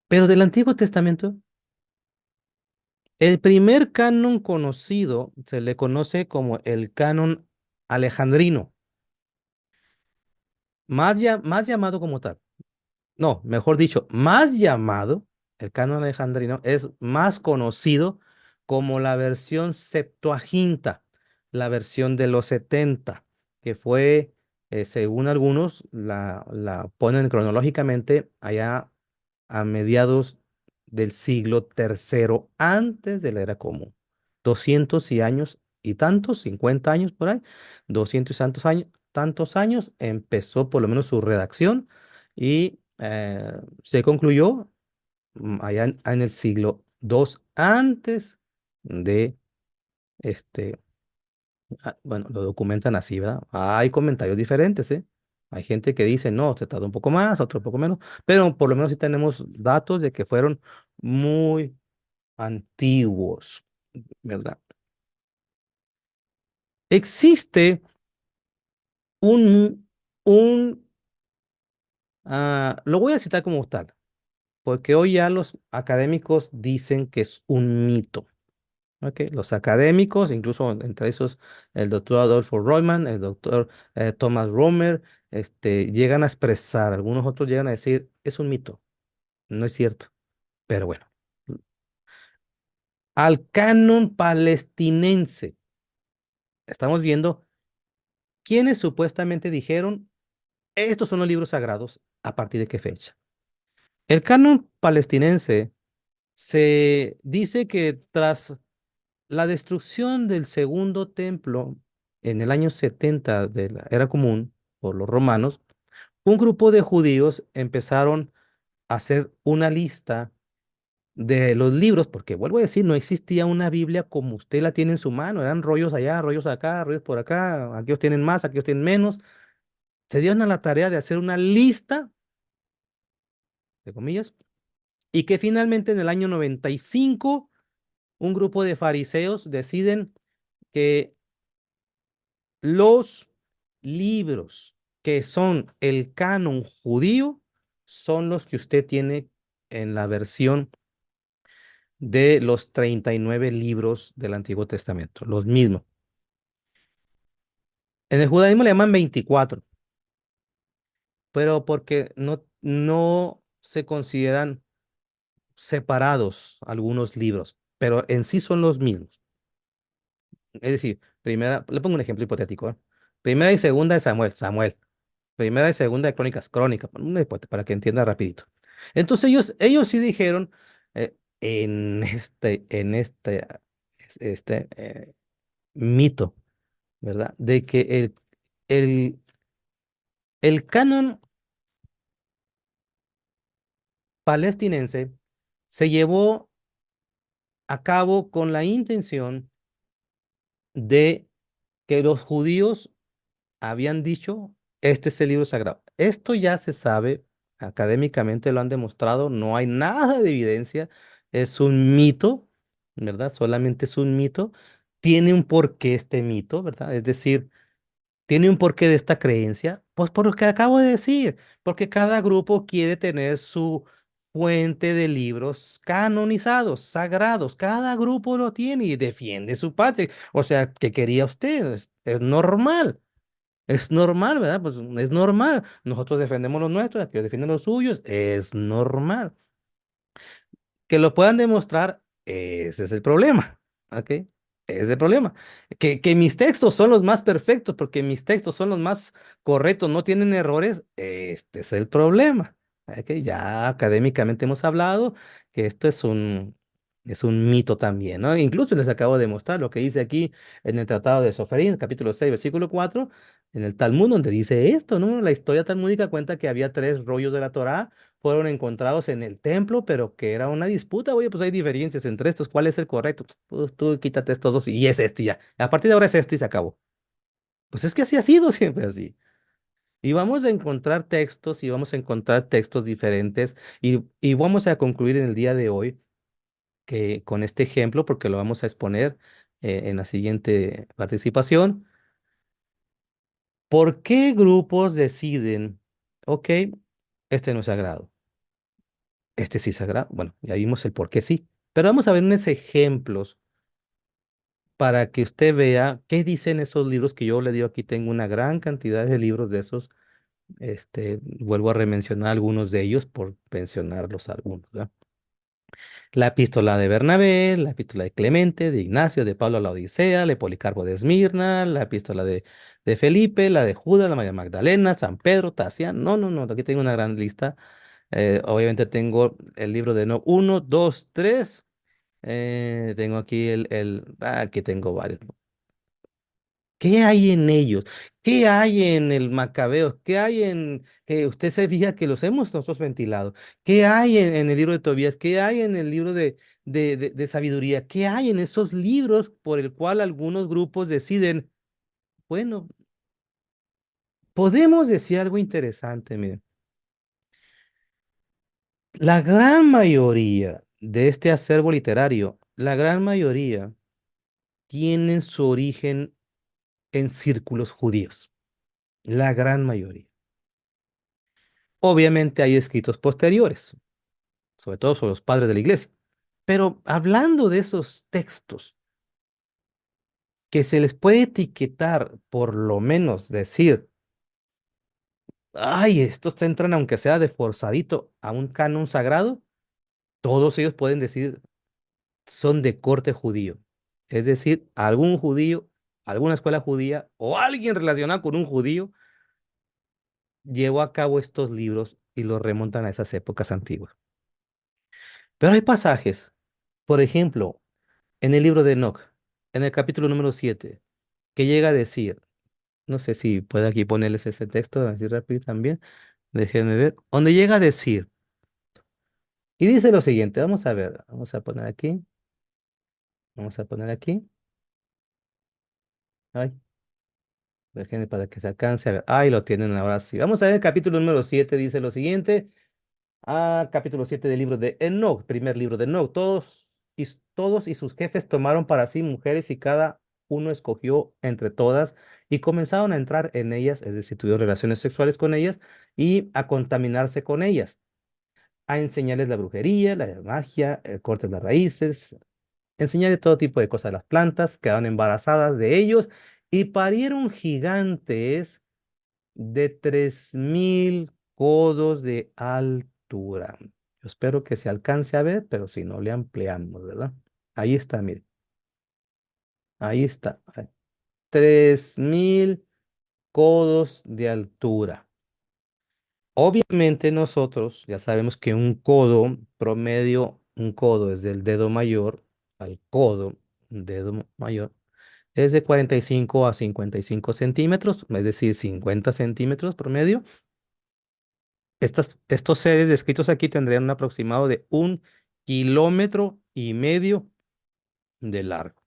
Pero del Antiguo Testamento, el primer canon conocido se le conoce como el canon alejandrino, más llamado como tal. No, mejor dicho, más llamado, el canon alejandrino es más conocido como la versión Septuaginta, la versión de los 70, que fue, según algunos, la ponen cronológicamente allá a mediados del siglo tercero antes de la era común. 200 y años y tantos, 50 años por ahí, 200 y tantos años empezó por lo menos su redacción y se concluyó allá en el siglo II antes de este, bueno, lo documentan así, ¿verdad? Hay comentarios diferentes, ¿eh? Hay gente que dice, no, se tardó un poco más, otro un poco menos, pero por lo menos sí tenemos datos de que fueron muy antiguos, ¿verdad? Existe un, un, lo voy a citar como tal, porque hoy ya los académicos dicen que es un mito. ¿Ok? Los académicos, incluso entre esos el doctor Adolfo Royman, el doctor Thomas Romer, llegan a expresar, algunos otros llegan a decir, es un mito, no es cierto. Pero bueno, al canon palestinense, estamos viendo quiénes supuestamente dijeron, estos son los libros sagrados, a partir de qué fecha. El canon palestinense se dice que tras la destrucción del segundo templo en el año 70 de la era común por los romanos, un grupo de judíos empezaron a hacer una lista de los libros, porque vuelvo a decir, no existía una Biblia como usted la tiene en su mano, eran rollos allá, rollos acá, rollos por acá, aquellos tienen más, aquellos tienen menos. Se dieron a la tarea de hacer una lista, de comillas, y que finalmente en el año 95 un grupo de fariseos deciden que los libros que son el canon judío son los que usted tiene en la versión de los 39 libros del Antiguo Testamento, los mismos. En el judaísmo le llaman 24, pero porque no se consideran separados algunos libros, pero en sí son los mismos. Es decir, le pongo un ejemplo hipotético, ¿eh? Primera y segunda de Samuel. Primera y segunda de Crónicas, Crónica, para que entienda rapidito. Entonces ellos sí dijeron en este mito, ¿verdad? De que el, el canon palestinense se llevó a cabo con la intención de que los judíos habían dicho, este es el libro sagrado. Esto ya se sabe, académicamente lo han demostrado, no hay nada de evidencia, es un mito, ¿verdad? Solamente es un mito. Tiene un porqué este mito, ¿verdad? Es decir, tiene un porqué de esta creencia, pues por lo que acabo de decir, porque cada grupo quiere tener su fuente de libros canonizados, sagrados, cada grupo lo tiene y defiende su patria. O sea, ¿qué quería usted? Es normal. Es normal, ¿verdad? Pues es normal. Nosotros defendemos los nuestros, aquellos defienden los suyos. Es normal. Que lo puedan demostrar, ese es el problema. ¿Ok? Ese es el problema. Que mis textos son los más perfectos, porque mis textos son los más correctos, no tienen errores. Este es el problema. ¿Ok? Ya académicamente hemos hablado que esto es un mito también, ¿no? Incluso les acabo de mostrar lo que dice aquí en el Tratado de Soferín, capítulo 6 versículo 4 en el Talmud, donde dice esto, ¿no? La historia talmúdica cuenta que había tres rollos de la Torá, fueron encontrados en el templo, pero que era una disputa. Oye, pues hay diferencias entre estos. ¿Cuál es el correcto? Pues tú quítate estos dos y es este ya. A partir de ahora es este y se acabó. Pues es que así ha sido siempre así. Y vamos a encontrar textos y vamos a encontrar textos diferentes y vamos a concluir en el día de hoy que con este ejemplo, porque lo vamos a exponer en la siguiente participación. ¿Por qué grupos deciden, ok, este no es sagrado, este sí es sagrado? Bueno, ya vimos el por qué sí, pero vamos a ver unos ejemplos para que usted vea qué dicen esos libros que yo le digo aquí. Tengo una gran cantidad de libros de esos. Vuelvo a remencionar algunos de ellos por mencionarlos algunos, ¿verdad? La epístola de Bernabé, la epístola de Clemente, de Ignacio, de Pablo a la Odisea, la de Policarpo de Esmirna, la epístola de Felipe, la de Judas, la María Magdalena, San Pedro, Tasián. No, no, no, aquí tengo una gran lista. Obviamente tengo el libro de No uno, 2, 3. Tengo aquí aquí tengo varios. ¿Qué hay en ellos? ¿Qué hay en el Macabeos? ¿Qué hay en que usted se fija que los hemos nosotros ventilado? ¿Qué hay en el libro de Tobías? ¿Qué hay en el libro de sabiduría? ¿Qué hay en esos libros por el cual algunos grupos deciden, bueno, podemos decir algo interesante, miren. La gran mayoría de este acervo literario, la gran mayoría tienen su origen en círculos judíos. La gran mayoría. Obviamente hay escritos posteriores, sobre todo sobre los padres de la iglesia. Pero hablando de esos textos que se les puede etiquetar, por lo menos decir, ay, estos entran aunque sea de forzadito a un canon sagrado, todos ellos pueden decir son de corte judío. Es decir, algún judío, alguna escuela judía o alguien relacionado con un judío llevó a cabo estos libros y los remontan a esas épocas antiguas. Pero hay pasajes, por ejemplo, en el libro de Enoch, en el capítulo número 7, que llega a decir, no sé si puede aquí ponerles ese texto así rápido también, déjenme ver, donde llega a decir, y dice lo siguiente, vamos a ver, vamos a poner aquí, ay, déjenme para que se alcance a ver, ahí lo tienen ahora sí. Vamos a ver el capítulo número 7, dice lo siguiente, capítulo 7 del libro de Enoch, primer libro de Enoch. Todos y sus jefes tomaron para sí mujeres y cada uno escogió entre todas y comenzaron a entrar en ellas, es decir, tuvieron relaciones sexuales con ellas y a contaminarse con ellas, a enseñarles la brujería, la magia, el corte de las raíces, enseñarles todo tipo de cosas a las plantas, quedaron embarazadas de ellos y parieron gigantes de 3000 codos de altura. Yo espero que se alcance a ver, pero si no le ampliamos, ¿verdad? Ahí está, mire. Ahí está. 3000 codos de altura. Obviamente nosotros ya sabemos que un codo promedio, un codo desde el dedo mayor al codo, un dedo mayor, es de 45 a 55 centímetros, es decir, 50 centímetros promedio. Estos seres descritos aquí tendrían un aproximado de 1,5 kilómetros de largo.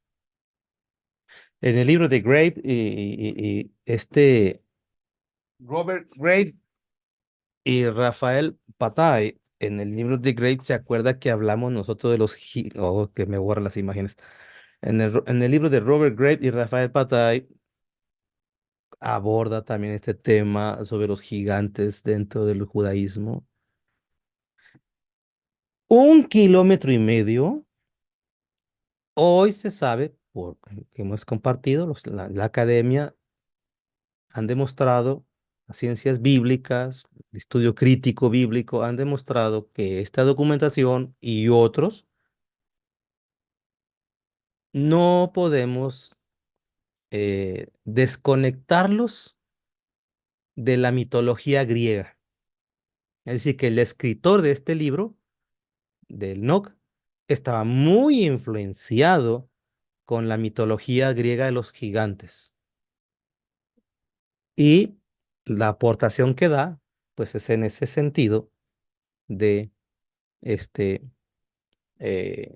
En el libro de Grave Robert Grave y Rafael Patay, en el libro de Grave se acuerda que hablamos nosotros de oh, que me borran las imágenes. En el libro de Robert Grave y Rafael Patay aborda también este tema sobre los gigantes dentro del judaísmo. 1,5 kilómetros. Hoy se sabe, porque hemos compartido, la academia han demostrado, las ciencias bíblicas, el estudio crítico bíblico han demostrado que esta documentación y otros no podemos desconectarlos de la mitología griega. Es decir, que el escritor de este libro, del Enoch, estaba muy influenciado con la mitología griega de los gigantes. Y la aportación que da, pues es en ese sentido de este, eh,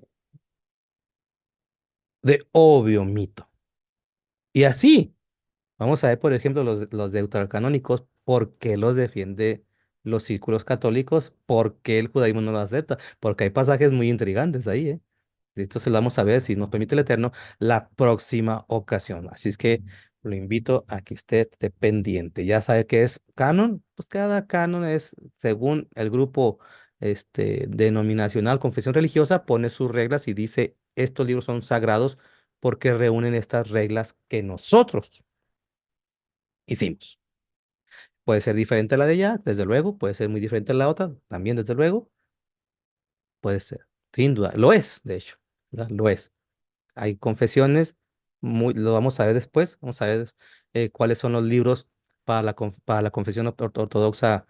de obvio mito. Y así, vamos a ver, por ejemplo, los deuterocanónicos, ¿por qué los defiende los círculos católicos? ¿Por qué el judaísmo no lo acepta? Porque hay pasajes muy intrigantes ahí, ¿eh? Esto se lo vamos a ver, si nos permite el Eterno, la próxima ocasión. Así es que lo invito a que usted esté pendiente. Ya sabe qué es canon, pues cada canon es según el grupo denominacional, confesión religiosa, pone sus reglas y dice, estos libros son sagrados porque reúnen estas reglas que nosotros hicimos. Puede ser diferente a la de ella, desde luego, puede ser muy diferente a la otra, también desde luego, puede ser, sin duda, lo es, de hecho, ¿verdad? Lo es. Hay confesiones, lo vamos a ver después, vamos a ver cuáles son los libros para la confesión ortodoxa,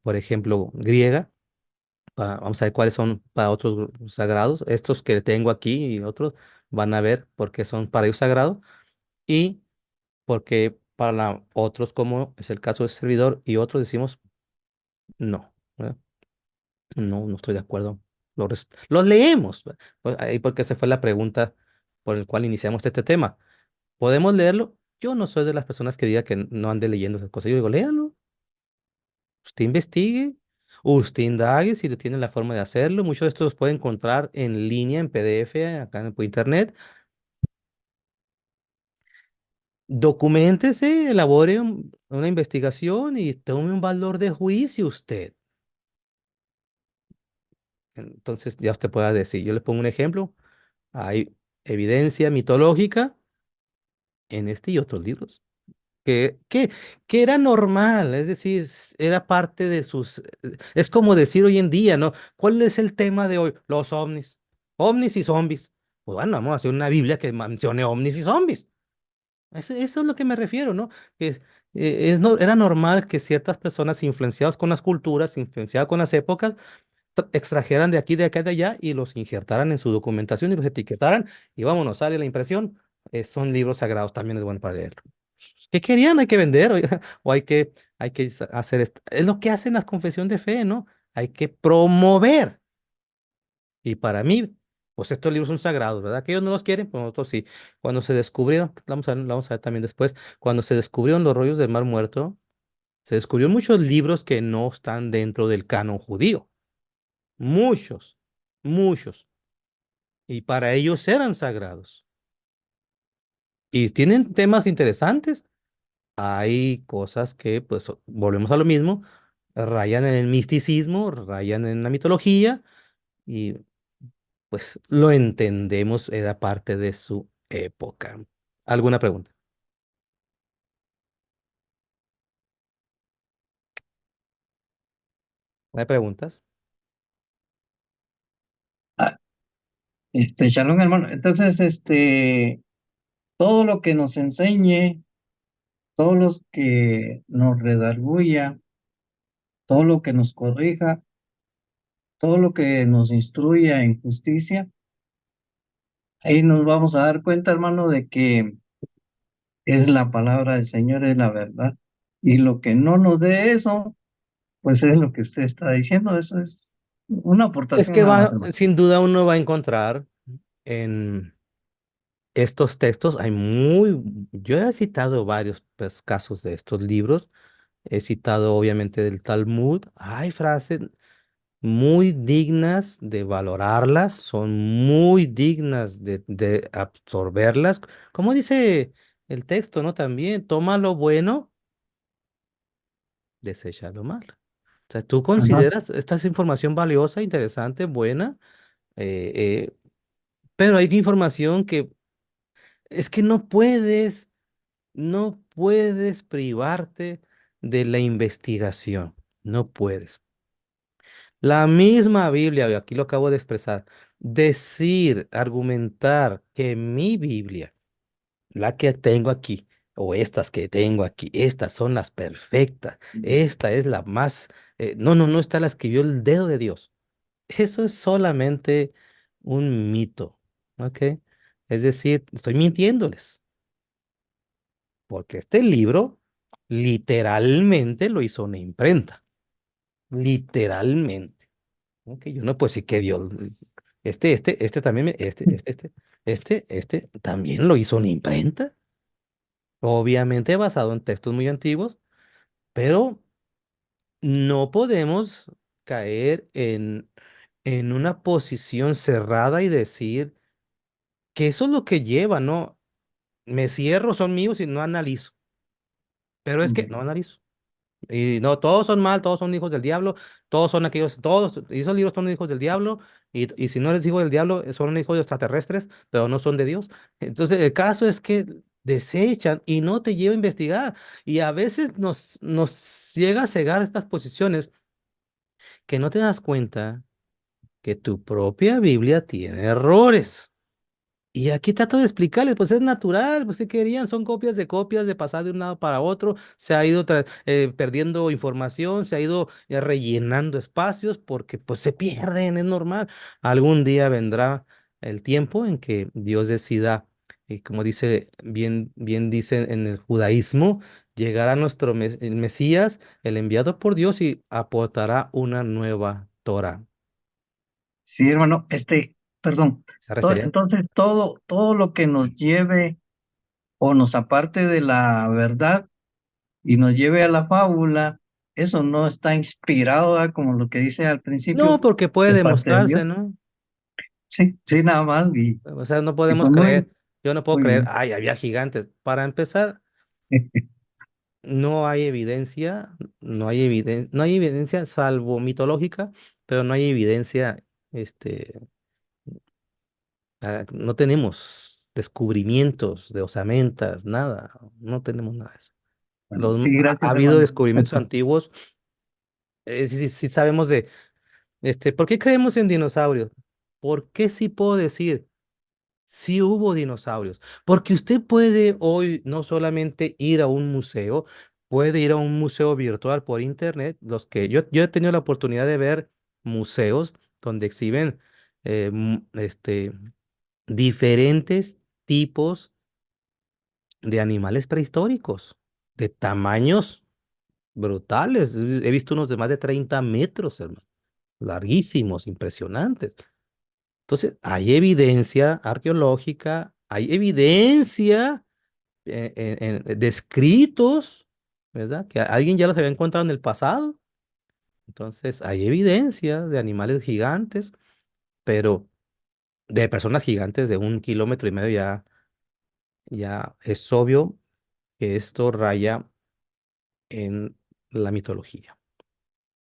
por ejemplo, griega. Vamos a ver cuáles son para otros sagrados. Estos que tengo aquí y otros van a ver por qué son para ellos sagrados y por qué para otros, como es el caso del servidor, y otros decimos no, ¿verdad? No, no estoy de acuerdo. Los leemos. ¿Verdad? Pues, ahí porque esa fue la pregunta por el cual iniciamos este tema. ¿Podemos leerlo? Yo no soy de las personas que diga que no ande leyendo esas cosas. Yo digo, léalo, usted investigue, usted indague si tiene la forma de hacerlo. Muchos de estos los puede encontrar en línea, en PDF, acá por internet. Documéntese, elabore una investigación y tome un valor de juicio usted. Entonces ya usted pueda decir, yo le pongo un ejemplo, hay evidencia mitológica en este y otros libros. que, que, que era normal, es decir, era parte de sus... Es como decir hoy en día, ¿no? ¿Cuál es el tema de hoy? Los ovnis. Ovnis y zombies. Pues bueno, vamos a hacer una Biblia que mencione ovnis y zombies. Eso es lo que me refiero, ¿no? Que era normal que ciertas personas influenciadas con las culturas, influenciadas con las épocas, extrajeran de aquí, de acá, de allá y los injertaran en su documentación y los etiquetaran y vámonos, sale la impresión. Son libros sagrados, también es bueno para leerlo. ¿Qué querían? Hay que vender oiga, o hay que hacer esto. Es lo que hacen las confesiones de fe, ¿no? Hay que promover. Y para mí, pues estos libros son sagrados, ¿verdad? Que ellos no los quieren, pues nosotros sí. Cuando se descubrieron, vamos a ver también después, cuando se descubrieron los rollos del Mar Muerto, se descubrieron muchos libros que no están dentro del canon judío. Muchos, muchos. Y para ellos eran sagrados. Y tienen temas interesantes. Hay cosas que, pues, volvemos a lo mismo, rayan en el misticismo, rayan en la mitología, y pues lo entendemos, era parte de su época. ¿Alguna pregunta? ¿No hay preguntas? Ah, Shalom, hermano. Entonces, todo lo que nos enseñe, todo lo que nos redarguya, todo lo que nos corrija, todo lo que nos instruya en justicia, ahí nos vamos a dar cuenta, hermano, de que es la palabra del Señor, es la verdad. Y lo que no nos dé eso, pues es lo que usted está diciendo, eso es una Es aportación que nada más, va, hermano. sin duda uno va a encontrar en estos textos, yo he citado varios pues, casos de estos libros, he citado obviamente del Talmud, hay frases muy dignas de valorarlas, son muy dignas de absorberlas. Como dice el texto, ¿no? También, toma lo bueno, desecha lo malo. O sea, tú Ajá. consideras esta es información valiosa, interesante, buena, eh, eh, pero hay información que es que no puedes privarte de la investigación, no puedes. La misma Biblia, y aquí lo acabo de expresar, decir, argumentar que mi Biblia, la que tengo aquí, o estas que tengo aquí, estas son las perfectas, esta es la más, no, no, no, esta la escribió el dedo de Dios. Eso es solamente un mito, ¿ok? Es decir, estoy mintiéndoles, porque este libro literalmente lo hizo una imprenta, literalmente. Ok, yo no, pues sí que Dios, este también, este también lo hizo una imprenta, obviamente basado en textos muy antiguos, pero no podemos caer en una posición cerrada y decir que eso es lo que lleva, ¿no? Me cierro, son míos y no analizo. Pero es que Mm. no analizo. Y no, todos son mal, todos son hijos del diablo, todos son aquellos, todos, y esos libros son hijos del diablo, y si no eres hijo del diablo, son hijos de extraterrestres, pero no son de Dios. Entonces, el caso es que desechan y no te lleva a investigar. Y a veces nos llega a cegar estas posiciones que no te das cuenta que tu propia Biblia tiene errores. Y aquí trato de explicarles, pues es natural, pues ¿qué querían? Son copias de pasar de un lado para otro, se ha ido perdiendo información, se ha ido rellenando espacios porque pues se pierden, es normal. Algún día vendrá el tiempo en que Dios decida, y como dice, bien dice en el judaísmo, llegará nuestro el Mesías, el enviado por Dios y aportará una nueva Torah. Sí, hermano, perdón. Se refería. Entonces, todo lo que nos lleve o nos aparte de la verdad y nos lleve a la fábula, eso no está inspirado, ¿verdad? Como lo que dice al No, principio, porque puede de parte de demostrarse, Dios. ¿no? Sí, sí, nada más. O sea, no Y podemos pues creer, yo no puedo muy creer, bien. ay, había gigantes. Para empezar, no hay evidencia, no hay evidencia salvo mitológica, pero no hay evidencia, este, no tenemos descubrimientos de osamentas, nada, no tenemos nada de eso. Bueno, sí, Ha gracias, habido hermano. descubrimientos antiguos, sí sabemos de, ¿por qué creemos en dinosaurios? ¿Por qué sí puedo decir? Sí hubo dinosaurios, porque usted puede hoy no solamente ir a un museo, puede ir a un museo virtual por internet, yo he tenido la oportunidad de ver museos donde exhiben diferentes tipos de animales prehistóricos, de tamaños brutales. He visto unos de más de 30 metros, hermano, larguísimos, impresionantes. Entonces, hay evidencia arqueológica, hay evidencia de escritos, ¿verdad? Que alguien ya los había encontrado en el pasado. Entonces, hay evidencia de animales gigantes, pero de personas gigantes de 1,5 kilómetros ya es obvio que esto raya en la mitología.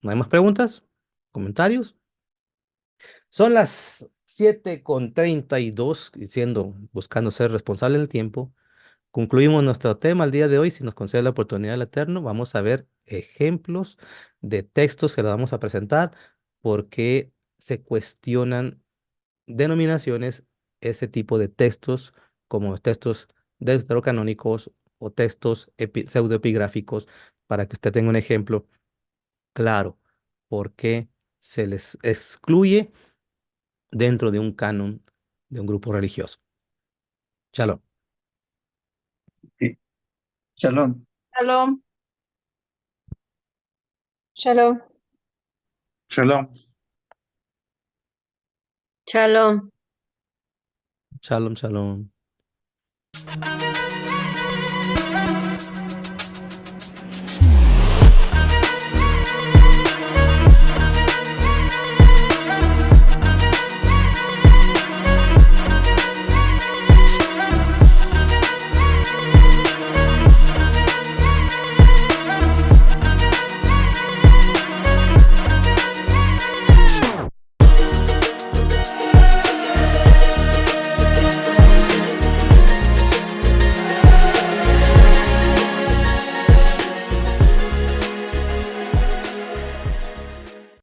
¿No hay más preguntas? ¿Comentarios? Son las 7:32, buscando ser responsable del tiempo. Concluimos nuestro tema el día de hoy. Si nos concede la oportunidad del Eterno, vamos a ver ejemplos de textos que le vamos a presentar, porque se cuestionan denominaciones ese tipo de textos, como textos deuterocanónicos o textos pseudoepigráficos, para que usted tenga un ejemplo claro por qué se les excluye dentro de un canon de un grupo religioso. Shalom. Sí. Shalom. Shalom, shalom, Shalom. shalom. Shalom, shalom.